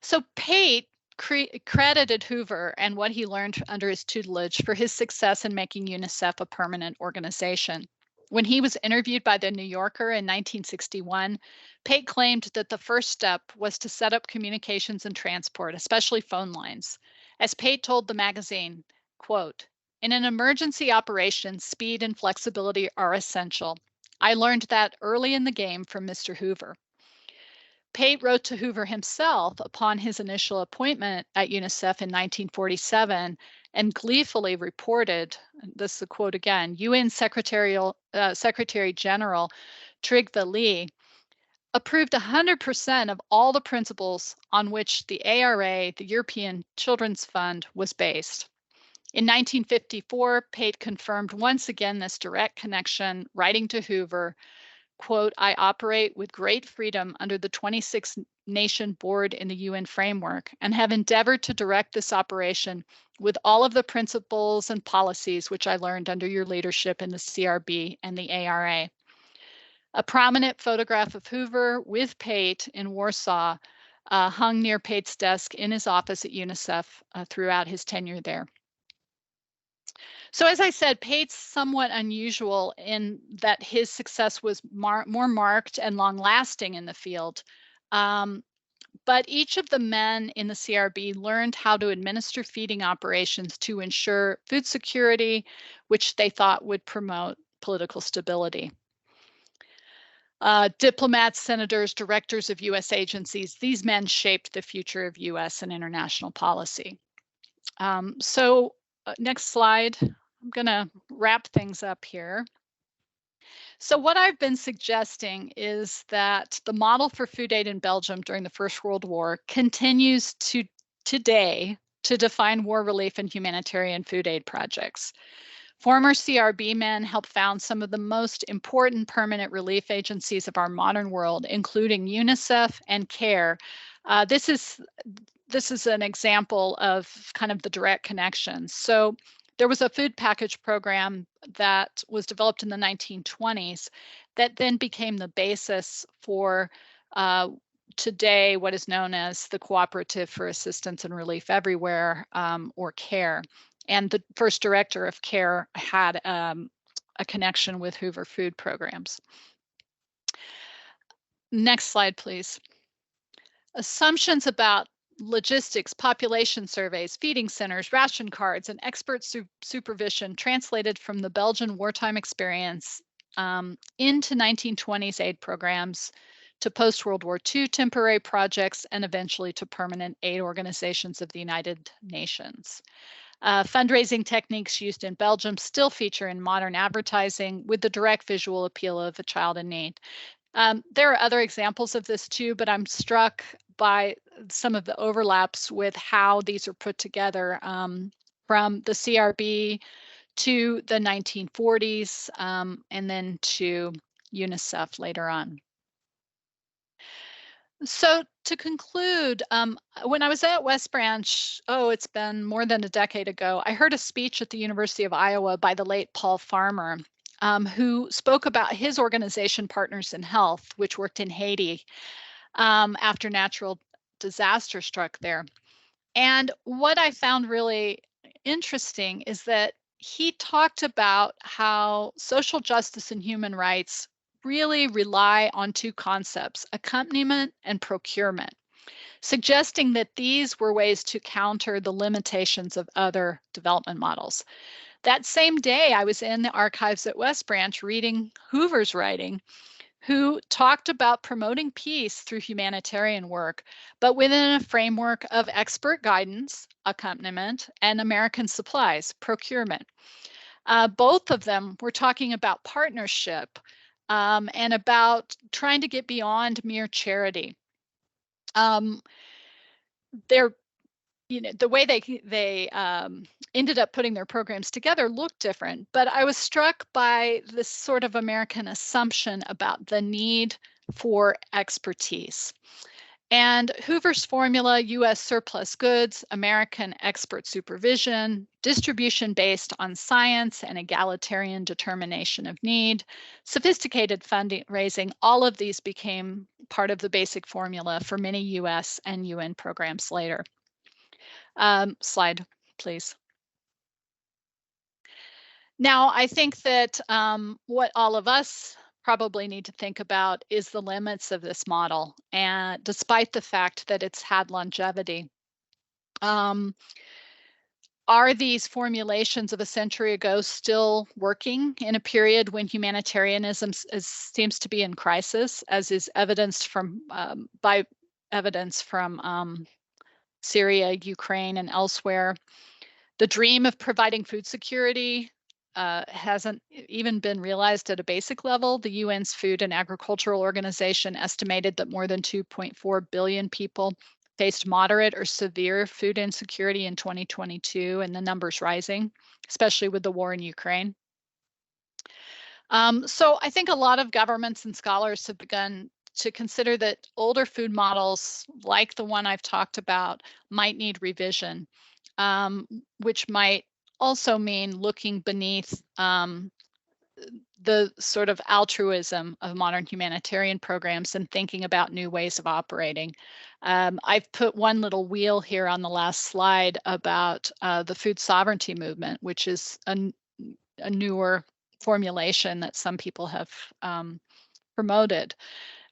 S6: So Pate credited Hoover and what he learned under his tutelage for his success in making UNICEF a permanent organization. When he was interviewed by The New Yorker in 1961, Pate claimed that the first step was to set up communications and transport, especially phone lines. As Pate told the magazine, quote, "In an emergency operation, speed and flexibility are essential. I learned that early in the game from Mr. Hoover." Pate wrote to Hoover himself upon his initial appointment at UNICEF in 1947 and gleefully reported, this is a quote again, UN Secretary General Trygve Lie approved 100% of all the principles on which the ARA, the European Children's Fund, was based. In 1954, Pate confirmed once again this direct connection, writing to Hoover, quote, "I operate with great freedom under the 26 nation board in the UN framework and have endeavored to direct this operation with all of the principles and policies which I learned under your leadership in the CRB and the ARA." A prominent photograph of Hoover with Pate in Warsaw hung near Pate's desk in his office at UNICEF throughout his tenure there. So as I said, Pate's somewhat unusual in that his success was more marked and long-lasting in the field. But each of the men in the CRB learned how to administer feeding operations to ensure food security, which they thought would promote political stability. Diplomats, senators, directors of US agencies, these men shaped the future of US and international policy. Next slide. I'm going to wrap things up here. So what I've been suggesting is that the model for food aid in Belgium during the First World War continues today to define war relief and humanitarian food aid projects. Former CRB men helped found some of the most important permanent relief agencies of our modern world, including UNICEF and CARE. This is an example of kind of the direct connections. So there was a food package program that was developed in the 1920s that then became the basis for today what is known as the Cooperative for Assistance and Relief Everywhere, or CARE. And the first director of CARE had a connection with Hoover food programs. Next slide, please. Assumptions about logistics, population surveys, feeding centers, ration cards, and expert supervision translated from the Belgian wartime experience into 1920s aid programs, to post-World War II temporary projects, and eventually to permanent aid organizations of the United Nations. Fundraising techniques used in Belgium still feature in modern advertising with the direct visual appeal of a child in need. There are other examples of this too, but I'm struck by some of the overlaps with how these are put together, from the CRB to the 1940s, and then to UNICEF later on. So to conclude, when I was at West Branch, it's been more than a decade ago, I heard a speech at the University of Iowa by the late Paul Farmer, who spoke about his organization, Partners in Health, which worked in Haiti after natural disaster struck there. And what I found really interesting is that he talked about how social justice and human rights really rely on two concepts, accompaniment and procurement, suggesting that these were ways to counter the limitations of other development models. That same day, I was in the archives at West Branch reading Hoover's writing, who talked about promoting peace through humanitarian work, but within a framework of expert guidance, accompaniment, and American supplies, procurement. Both of them were talking about partnership and about trying to get beyond mere charity. The way they ended up putting their programs together looked different, but I was struck by this sort of American assumption about the need for expertise. And Hoover's formula, US surplus goods, American expert supervision, distribution based on science and egalitarian determination of need, sophisticated fundraising, all of these became part of the basic formula for many US and UN programs later. Slide, please. Now, I think that what all of us probably need to think about is the limits of this model, and despite the fact that it's had longevity. Are these formulations of a century ago still working in a period when humanitarianism seems to be in crisis, as is evidenced from by evidence from Syria, Ukraine, and elsewhere? The dream of providing food security hasn't even been realized at a basic level. The UN's Food and Agricultural Organization estimated that more than 2.4 billion people faced moderate or severe food insecurity in 2022, and the numbers rising, especially with the war in Ukraine. So I think a lot of governments and scholars have begun to consider that older food models, like the one I've talked about, might need revision, which might also mean looking beneath the sort of altruism of modern humanitarian programs and thinking about new ways of operating. I've put one little wheel here on the last slide about the food sovereignty movement, which is a newer formulation that some people have promoted.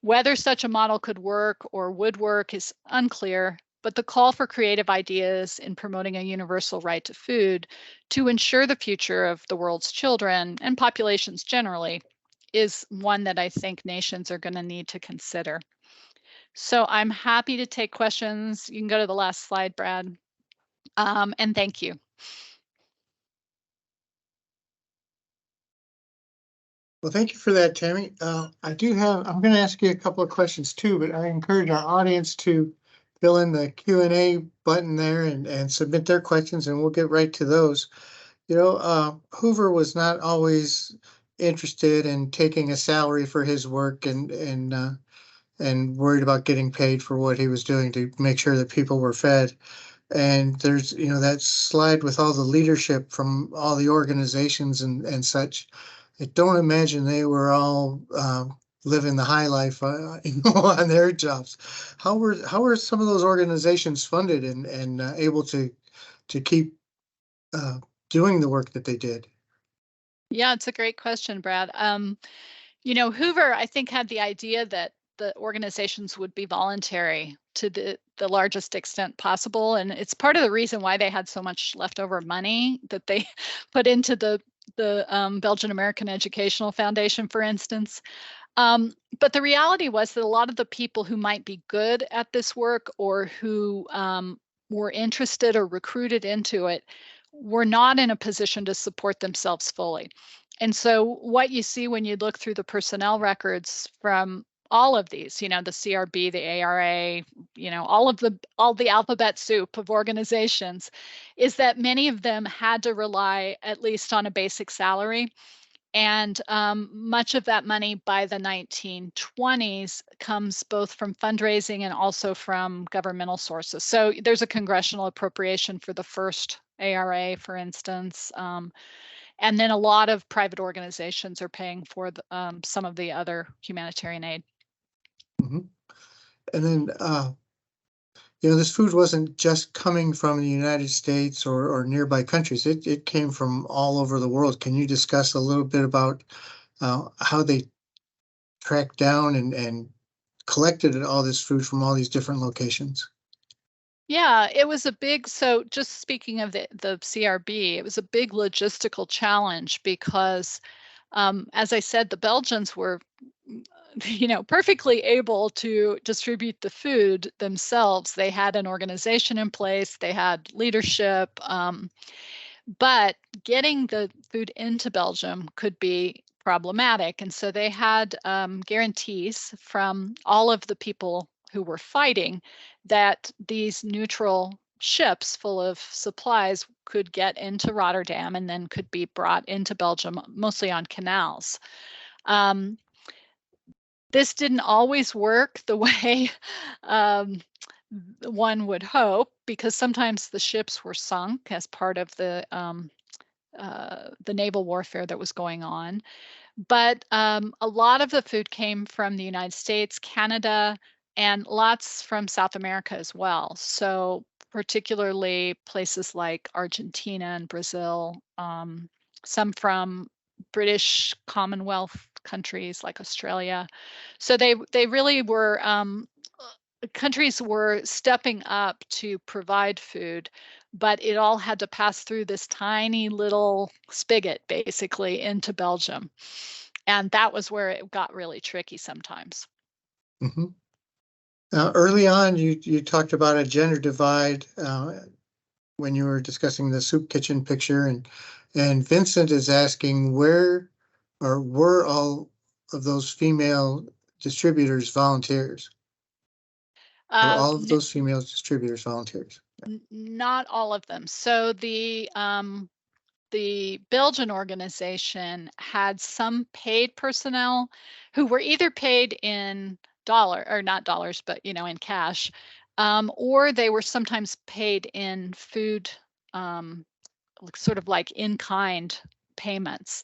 S6: Whether such a model could work or would work is unclear, but the call for creative ideas in promoting a universal right to food to ensure the future of the world's children and populations generally is one that I think nations are going to need to consider. So I'm happy to take questions. You can go to the last slide, Brad. And thank you.
S5: Well, thank you for that, Tammy. I'm going to ask you a couple of questions too, but I encourage our audience to fill in the Q&A button there and submit their questions, and we'll get right to those. You know, Hoover was not always interested in taking a salary for his work and worried about getting paid for what he was doing to make sure that people were fed. And there's, you know, that slide with all the leadership from all the organizations and such. I don't imagine they were all living the high life on their jobs. How were some of those organizations funded and able to keep doing the work that they did?
S6: Yeah, it's a great question, Brad. You know, Hoover, I think, had the idea that the organizations would be voluntary to the largest extent possible. And it's part of the reason why they had so much leftover money that they put into the Belgian American Educational Foundation, for instance. But the reality was that a lot of the people who might be good at this work or who were interested or recruited into it were not in a position to support themselves fully. And so what you see when you look through the personnel records from all of these, you know, the CRB, the ARA, you know, all the alphabet soup of organizations, is that many of them had to rely at least on a basic salary. And much of that money by the 1920s comes both from fundraising and also from governmental sources. So there's a congressional appropriation for the first ARA, for instance. And then a lot of private organizations are paying for some of the other humanitarian aid.
S5: Mm-hmm. And then, you know, this food wasn't just coming from the United States or nearby countries. It came from all over the world. Can you discuss a little bit about how they tracked down and collected all this food from all these different locations?
S6: Yeah, it was a big, so just speaking of the CRB, it was a big logistical challenge because, as I said, the Belgians were, you know, perfectly able to distribute the food themselves. They had an organization in place, they had leadership, but getting the food into Belgium could be problematic. And so they had guarantees from all of the people who were fighting that these neutral ships full of supplies could get into Rotterdam and then could be brought into Belgium, mostly on canals. This didn't always work the way one would hope, because sometimes the ships were sunk as part of the naval warfare that was going on. But a lot of the food came from the United States, Canada, and lots from South America as well. So particularly places like Argentina and Brazil, some from British Commonwealth countries like Australia. So they really were, countries were stepping up to provide food, but it all had to pass through this tiny little spigot basically into Belgium. And that was where it got really tricky sometimes.
S5: Mm-hmm. Now, early on, you talked about a gender divide when you were discussing the soup kitchen picture, and Vincent is asking where or were all of those female distributors volunteers? Were all of those female distributors volunteers?
S6: Not all of them. So the Belgian organization had some paid personnel who were either paid in not dollars, but in cash, or they were sometimes paid in food, sort of like in-kind payments.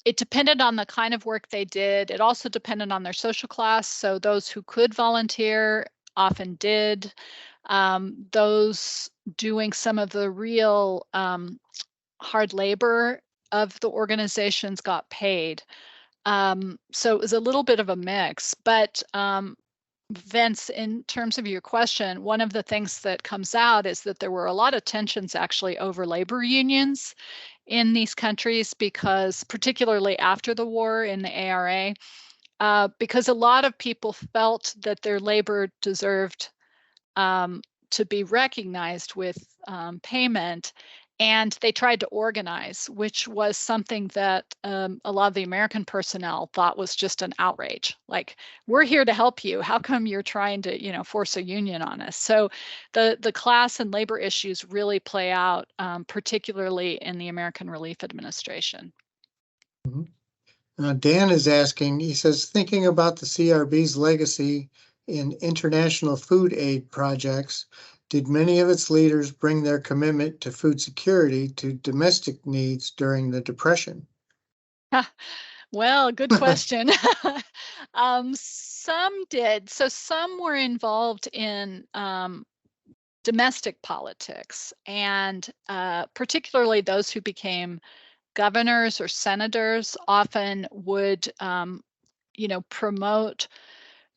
S6: It depended on the kind of work they did. It also depended on their social class. So those who could volunteer often did. Those doing some of the real hard labor of the organizations got paid. So it was a little bit of a mix. But Vince, in terms of your question, one of the things that comes out is that there were a lot of tensions actually over labor unions in these countries, because particularly after the war in the ARA, because a lot of people felt that their labor deserved to be recognized with payment, and they tried to organize, which was something that a lot of the American personnel thought was just an outrage. Like, we're here to help you. How come you're trying to, force a union on us? So the class and labor issues really play out, particularly in the American Relief Administration.
S5: Dan is asking, he says, thinking about the CRB's legacy in international food aid projects, did many of its leaders bring their commitment to food security to domestic needs during the Depression?
S6: Well, good question. Some did. So some were involved in domestic politics, and particularly those who became governors or senators often would, promote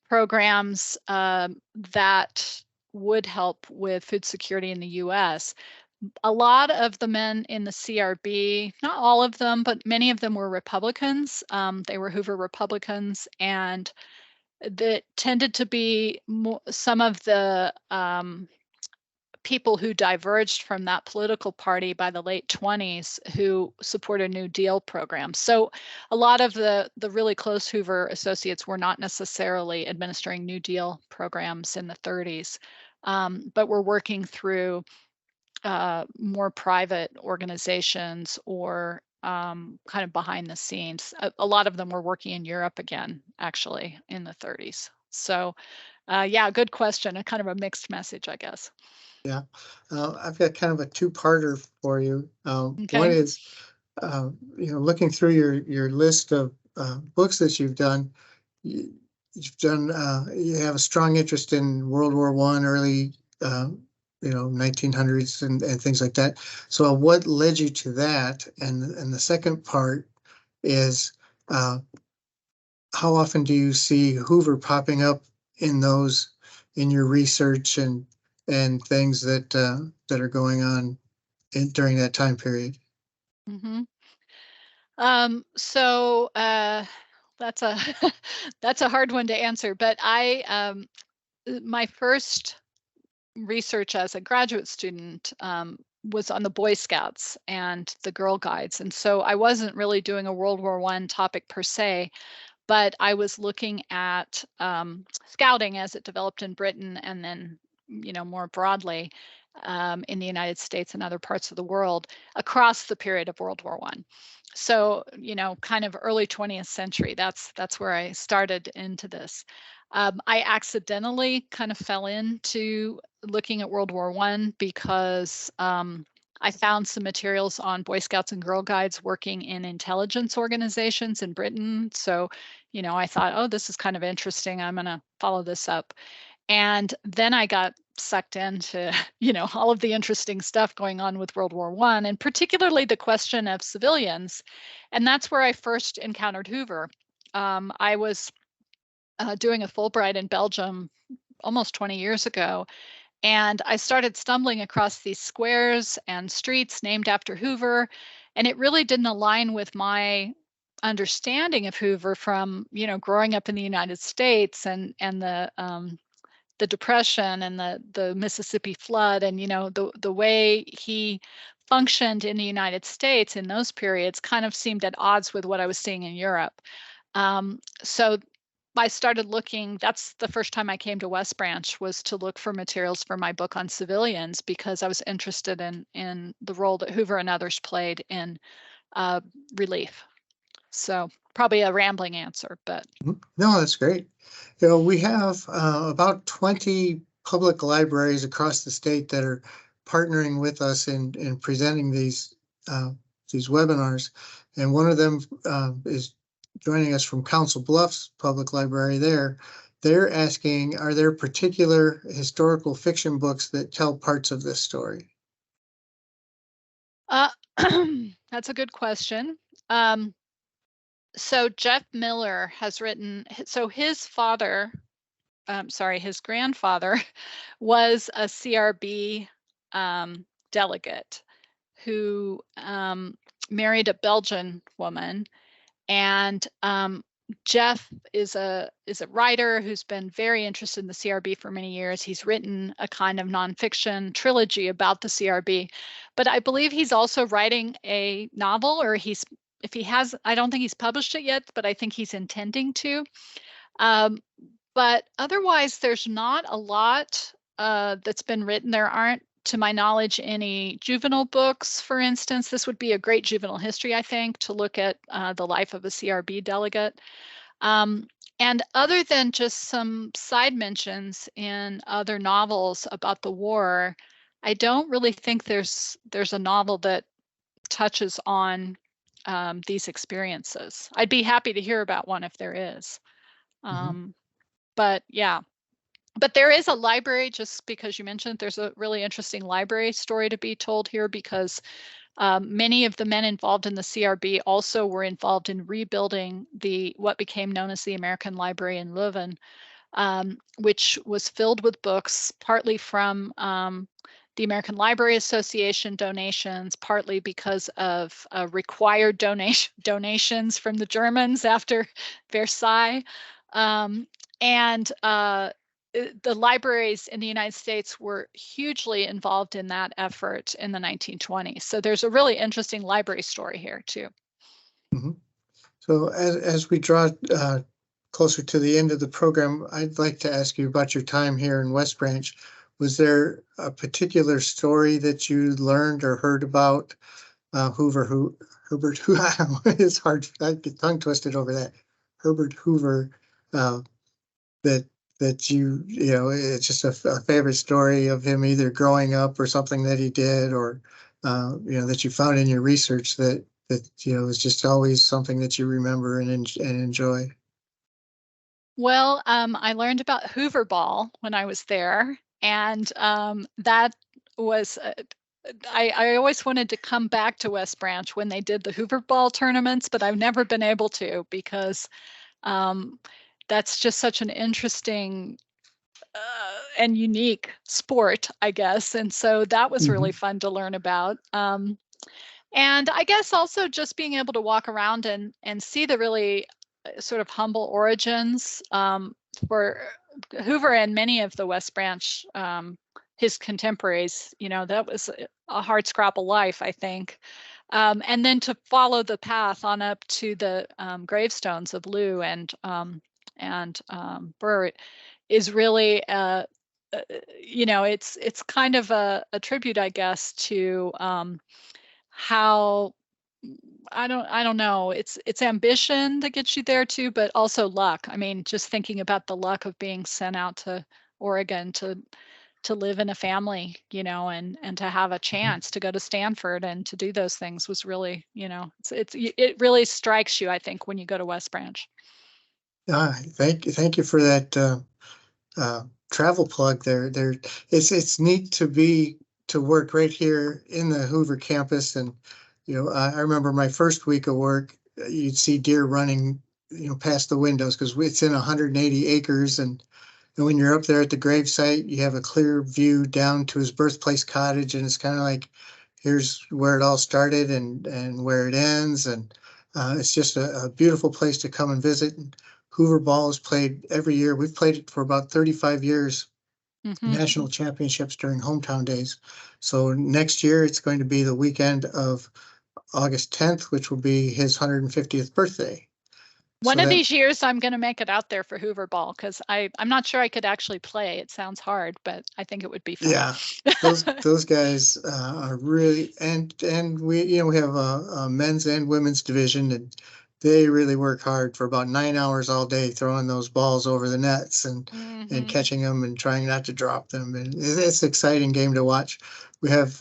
S6: programs that would help with food security in the U.S. A lot of the men in the CRB, not all of them, but many of them were Republicans. They were Hoover Republicans, and that tended to be some of the people who diverged from that political party by the late 1920s who supported New Deal programs. So a lot of the really close Hoover associates were not necessarily administering New Deal programs in the 1930s, but were working through more private organizations or kind of behind the scenes. A lot of them were working in Europe again, actually, in the 1930s. So yeah, good question. A kind of a mixed message, I guess.
S5: Yeah, I've got kind of a two-parter for you.
S6: Okay.
S5: One is, looking through your list of books that you've done, you have a strong interest in World War I, early, 1900s and things like that. So what led you to that? And the second part is, how often do you see Hoover popping up in your research and things that are going on during that time period?
S6: Mm-hmm. So that's a that's a hard one to answer, but my first research as a graduate student was on the Boy Scouts and the Girl Guides, and so I wasn't really doing a World War I topic per se, but I was looking at scouting as it developed in Britain, and then more broadly in the United States and other parts of the world across the period of World War I. So, kind of early 20th century, that's where I started into this. I accidentally kind of fell into looking at World War I because I found some materials on Boy Scouts and Girl Guides working in intelligence organizations in Britain. So, I thought, oh, this is kind of interesting. I'm going to follow this up. And then I got sucked into, all of the interesting stuff going on with World War I, and particularly the question of civilians. And that's where I first encountered Hoover. I was doing a Fulbright in Belgium almost 20 years ago, and I started stumbling across these squares and streets named after Hoover, and it really didn't align with my understanding of Hoover from, growing up in the United States and the Depression and the Mississippi flood, and the way he functioned in the United States in those periods kind of seemed at odds with what I was seeing in Europe. So I started looking, that's the first time I came to West Branch, was to look for materials for my book on civilians, because I was interested in the role that Hoover and others played in relief. So probably a rambling answer, but.
S5: No, that's great. You know, we have about 20 public libraries across the state that are partnering with us in presenting these webinars. And one of them is joining us from Council Bluffs Public Library there. They're asking, are there particular historical fiction books that tell parts of this story?
S6: That's a good question. So Jeff Miller has written, so his father, his grandfather was a CRB delegate who married a Belgian woman. And Jeff is a writer who's been very interested in the CRB for many years. He's written a kind of nonfiction trilogy about the CRB, but I believe he's also writing a novel, or if he has, I don't think he's published it yet, but I think he's intending to. But otherwise, there's not a lot that's been written. There aren't, to my knowledge, any juvenile books, for instance. This would be a great juvenile history, I think, to look at the life of a CRB delegate. And other than just some side mentions in other novels about the war, I don't really think there's a novel that touches on these experiences. I'd be happy to hear about one if there is. But yeah. But there is a library, just because you mentioned, there's a really interesting library story to be told here, because many of the men involved in the CRB also were involved in rebuilding what became known as the American Library in Leuven, which was filled with books, partly from the American Library Association donations, partly because of required donations from the Germans after Versailles. And the libraries in the United States were hugely involved in that effort in the 1920s. So there's a really interesting library story here too.
S5: So as we draw closer to the end of the program, I'd like to ask you about your time here in West Branch. Was there a particular story that you learned or heard about Herbert Hoover? It's hard, I get tongue twisted over that. Herbert Hoover, that you know, it's just a favorite story of him, either growing up or something that he did, or you know, that you found in your research that you know is just always something that you remember and enjoy.
S6: Well, I learned about Hoover Ball when I was there, and that was I always wanted to come back to West Branch when they did the Hoover Ball tournaments, but I've never been able to, because that's just such an interesting and unique sport, I guess. And so that was really fun to learn about. And I guess also just being able to walk around and see the really sort of humble origins for Hoover and many of the West Branch, his contemporaries. You know, that was a hardscrabble life, I think. And then to follow the path on up to the gravestones of Lou and Bert is really, you know, it's kind of a tribute, I guess, to how, I don't know, it's ambition that gets you there too, but also luck. I mean, just thinking about the luck of being sent out to Oregon to live in a family, you know, and to have a chance to go to Stanford and to do those things was really, you know, it really strikes you, I think, when you go to West Branch.
S5: Thank you for that travel plug there. It's neat to work right here in the Hoover campus, and you know, I remember my first week of work, you'd see deer running, you know, past the windows, because it's in 180 acres, and when you're up there at the gravesite, you have a clear view down to his birthplace cottage, and it's kind of like, here's where it all started and where it ends, and it's just a beautiful place to come and visit. And Hoover Ball is played every year. We've played it for about 35 years, national championships during hometown days. So next year, it's going to be the weekend of August 10th, which will be his 150th birthday.
S6: One
S5: So
S6: of
S5: that,
S6: these years, I'm going to make it out there for Hoover Ball because I'm not sure I could actually play. It sounds hard, but I think it would be fun.
S5: yeah, those guys are really, and we, you know, we have a men's and women's division, and they really work hard for about 9 hours all day throwing those balls over the nets and
S6: Mhm.
S5: catching them and trying not to drop them. And it's an exciting game to watch. We have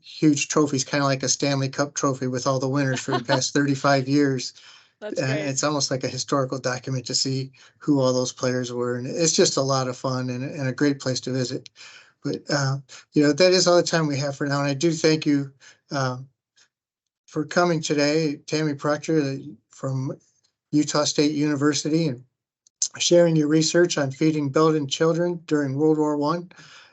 S5: huge trophies, kind of like a Stanley Cup trophy with all the winners for the past 35 years.
S6: That's great.
S5: It's almost like a historical document to see who all those players were. And it's just a lot of fun and a great place to visit. But, you know, that is all the time we have for now. And I do thank you for coming today, Tammy Proctor from Utah State University, and sharing your research on feeding Belgian children during World War I.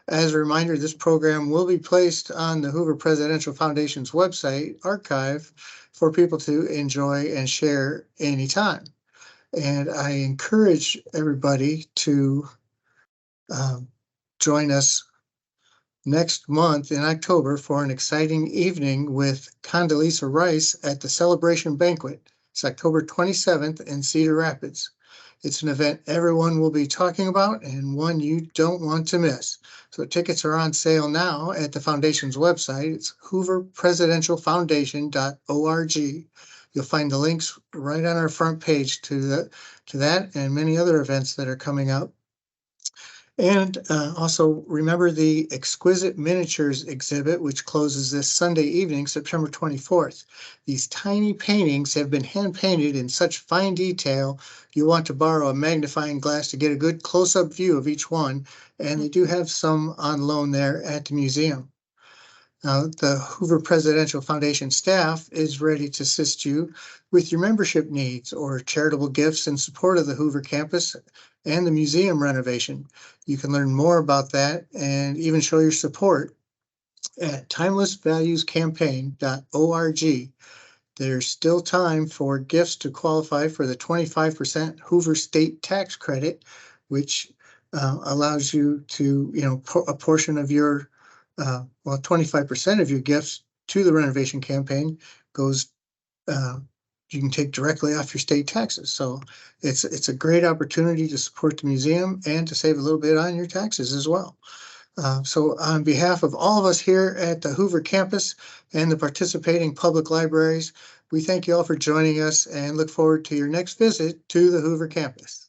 S5: As a reminder, this program will be placed on the Hoover Presidential Foundation's website archive for people to enjoy and share anytime. And I encourage everybody to join us next month in October for an exciting evening with Condoleezza Rice at the Celebration Banquet. It's October 27th in Cedar Rapids. It's an event everyone will be talking about and one you don't want to miss. So tickets are on sale now at the foundation's website. It's hooverpresidentialfoundation.org. You'll find the links right on our front page to that and many other events that are coming up. And also remember the Exquisite Miniatures exhibit, which closes this Sunday evening, September 24th. These tiny paintings have been hand painted in such fine detail, you'll want to borrow a magnifying glass to get a good close-up view of each one. And they do have some on loan there at the museum. Now, the Hoover Presidential Foundation staff is ready to assist you with your membership needs or charitable gifts in support of the Hoover campus and the museum renovation. You can learn more about that and even show your support at timelessvaluescampaign.org. There's still time for gifts to qualify for the 25% Hoover state tax credit, which allows you to, you know, a portion of your 25% of your gifts to the renovation campaign goes, you can take directly off your state taxes. So it's a great opportunity to support the museum and to save a little bit on your taxes as well. So on behalf of all of us here at the Hoover campus and the participating public libraries, we thank you all for joining us and look forward to your next visit to the Hoover campus.